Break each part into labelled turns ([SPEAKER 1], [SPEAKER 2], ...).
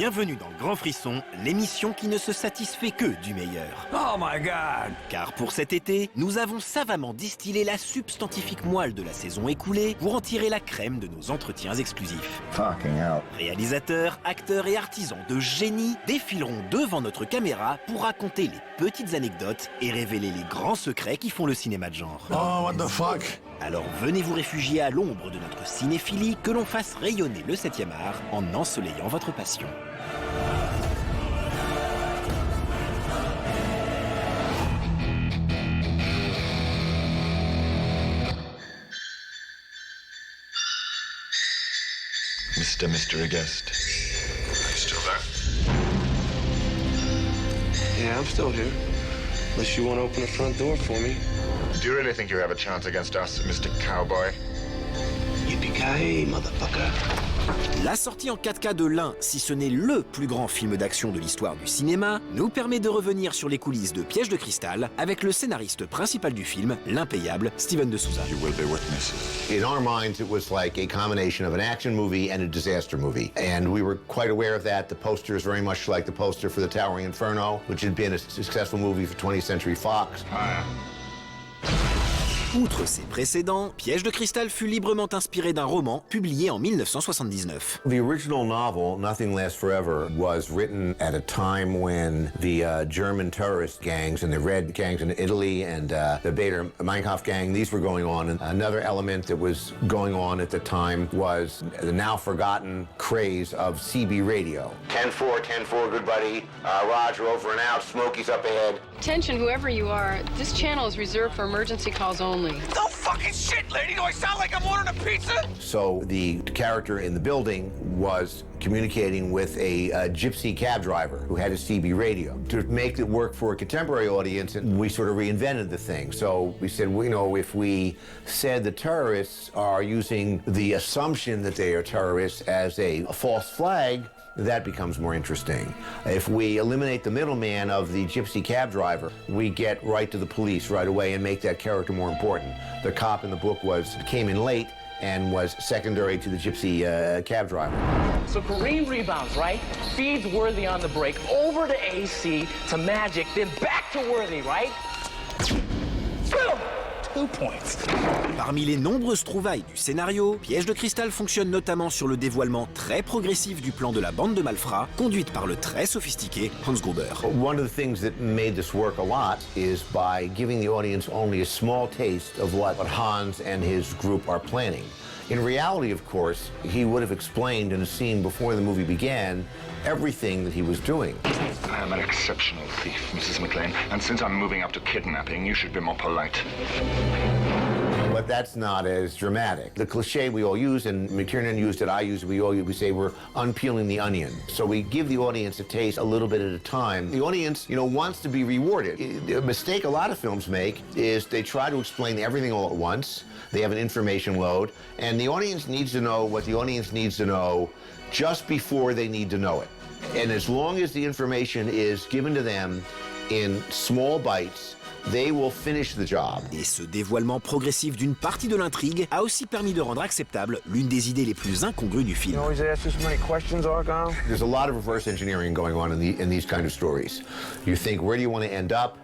[SPEAKER 1] Bienvenue dans Grand Frisson, l'émission qui ne se satisfait que du meilleur.
[SPEAKER 2] Oh my God!
[SPEAKER 1] Car pour cet été, nous avons savamment distillé la substantifique moelle de la saison écoulée pour en tirer la crème de nos entretiens exclusifs.
[SPEAKER 3] Fucking hell.
[SPEAKER 1] Réalisateurs, acteurs et artisans de génie défileront devant notre caméra pour raconter les petites anecdotes et révéler les grands secrets qui font le cinéma de genre.
[SPEAKER 3] Oh, what the fuck?
[SPEAKER 1] Alors venez vous réfugier à l'ombre de notre cinéphilie, que l'on fasse rayonner le 7e art en ensoleillant votre passion.
[SPEAKER 4] Mr. Urioste. Are you still there?
[SPEAKER 5] Yeah, I'm still here. Unless you want to open the front door for me.
[SPEAKER 4] Do you really think you have a chance against us, Mr. Cowboy?
[SPEAKER 5] Yippee-ki-yay, motherfucker.
[SPEAKER 1] La sortie en 4K de l'un, si ce n'est le plus grand film d'action de l'histoire du cinéma, nous permet de revenir sur les coulisses de Piège de cristal avec le scénariste principal du film, l'impayable Steven de Souza.
[SPEAKER 4] You will be witnesses.
[SPEAKER 3] In our minds, it was like a combination of an action movie and a disaster movie. And we were quite aware of that. The poster is very much like the poster for The Towering Inferno, which had been a successful movie for 20th Century Fox.
[SPEAKER 1] Outre ses précédents, Piège de cristal fut librement inspiré d'un roman publié en 1979.
[SPEAKER 3] The original novel, Nothing Lasts Forever, was written at a time when the German terrorist gangs and the Red gangs in Italy and the Bader Meinhof gang, these were going on. And another element that was going on at the time was the now forgotten craze of CB radio. 10-4, 10-4, good buddy. Roger, over and out. Smokey's up ahead.
[SPEAKER 6] Attention, whoever you are, this channel is reserved for emergency calls only.
[SPEAKER 2] No fucking shit, lady! Do I sound like I'm ordering a pizza?
[SPEAKER 3] So the character in the building was communicating with a gypsy cab driver who had a CB radio. To make it work for a contemporary audience, we sort of reinvented the thing. So we said, well, you know, if we said the terrorists are using the assumption that they are terrorists as a false flag, that becomes more interesting. If we eliminate the middleman of the gypsy cab driver, we get right to the police right away and make that character more important. The cop in the book came in late and was secondary to the gypsy cab driver.
[SPEAKER 7] So Kareem rebounds, right? Feeds Worthy on the break, over to AC, to Magic, then back to Worthy, right? Boom! 2 points.
[SPEAKER 1] Parmi les nombreuses trouvailles du scénario, Piège de cristal fonctionne notamment sur le dévoilement très progressif du plan de la bande de malfrats, conduite par le très sophistiqué Hans Gruber.
[SPEAKER 3] One of the things that made this work a lot is by giving the audience only a small taste of what Hans and his group are planning. In reality, of course, he would have explained in a scene before the movie began everything that he was doing.
[SPEAKER 4] I am an exceptional thief, Mrs. McClane, and since I'm moving up to kidnapping, you should be more polite.
[SPEAKER 3] But that's not as dramatic. The cliche we all use, and McTiernan used it, I use it, we say we're unpeeling the onion. So we give the audience a taste a little bit at a time. The audience, you know, wants to be rewarded. A mistake a lot of films make is they try to explain everything all at once. They have an information load, and the audience needs to know what the audience needs to know just before they need to know it. And as long as the information is given to them in small bites, they will finish the job.
[SPEAKER 1] Et ce dévoilement progressif d'une partie de l'intrigue a aussi permis de rendre acceptable l'une des idées les plus incongrues du film.
[SPEAKER 5] You always ask this many questions, Argyle?
[SPEAKER 3] There's a lot of reverse engineering going on in these kind of stories. You think, where do you want to end up?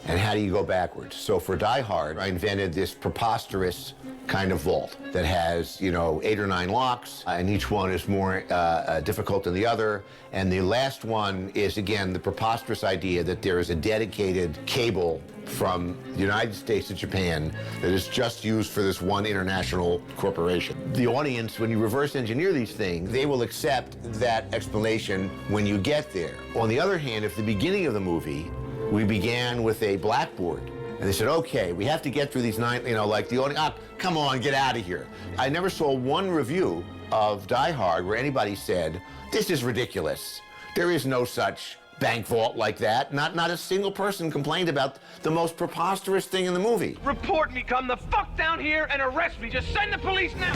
[SPEAKER 3] And how do you go backwards? So for Die Hard, I invented this preposterous kind of vault that has, you know, 8 or 9 locks, and each one is more difficult than the other. And the last one is, again, the preposterous idea that there is a dedicated cable from the United States to Japan that is just used for this one international corporation. The audience, when you reverse engineer these things, they will accept that explanation when you get there. On the other hand, if the beginning of the movie, we began with a blackboard, and they said, okay, we have to get through these 9, you know, like the audience, come on, get out of here. I never saw one review of Die Hard where anybody said, this is ridiculous. There is no such bank vault like that. Not a single person complained about the most preposterous thing in the movie.
[SPEAKER 2] Report me, come the fuck down here and arrest me. Just send the police now.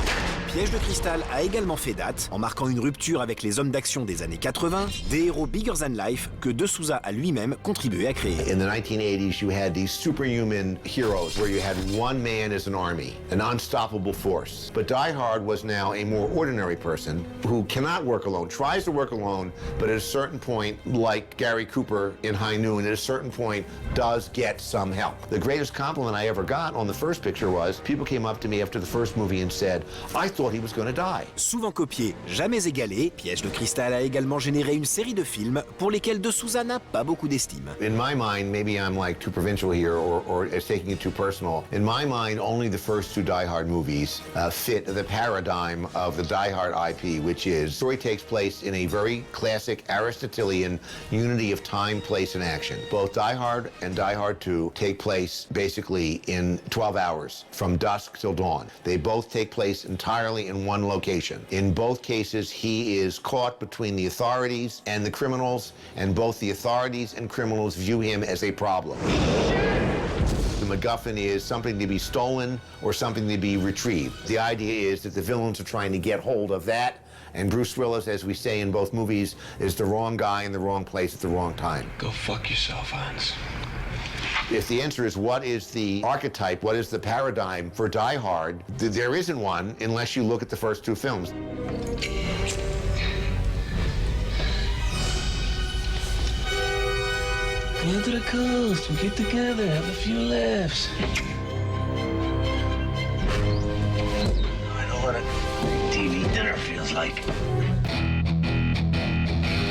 [SPEAKER 1] Piège de cristal a également fait date, en marquant une rupture avec les hommes d'action des années 80, des héros bigger than life que De Souza a lui-même contribué à créer.
[SPEAKER 3] In the 1980s, you had these superhuman heroes where you had one man as an army, an unstoppable force. But Die Hard was now a more ordinary person who cannot work alone, tries to work alone, but at a certain point, like Gary Cooper in High Noon, at a certain point does get some help. The greatest compliment I ever got on the first picture was people came up to me after the first movie and said, I thought he was going to die.
[SPEAKER 1] Souvent copié, jamais égalé, Piège de cristal a également généré une série de films pour lesquels De Souza n'a pas beaucoup d'estime.
[SPEAKER 3] In my mind, maybe I'm like too provincial here or it's taking it too personal. In my mind, only the first two Die Hard movies fit the paradigm of the Die Hard IP, which is the story takes place in a very classic Aristotelian unity of time, place, and action. Both Die Hard and Die Hard 2 take place basically in 12 hours, from dusk till dawn. They both take place entirely in one location. In both cases, he is caught between the authorities and the criminals, and both the authorities and criminals view him as a problem. The MacGuffin is something to be stolen or something to be retrieved. The idea is that the villains are trying to get hold of that, and Bruce Willis, as we say in both movies, is the wrong guy in the wrong place at the wrong time.
[SPEAKER 5] Go fuck yourself, Hans.
[SPEAKER 3] If the answer is what is the archetype, what is the paradigm for Die Hard, there isn't one unless you look at the first two films.
[SPEAKER 5] Go to the coast, we'll get together, have a few laughs. I know what a TV dinner feels like.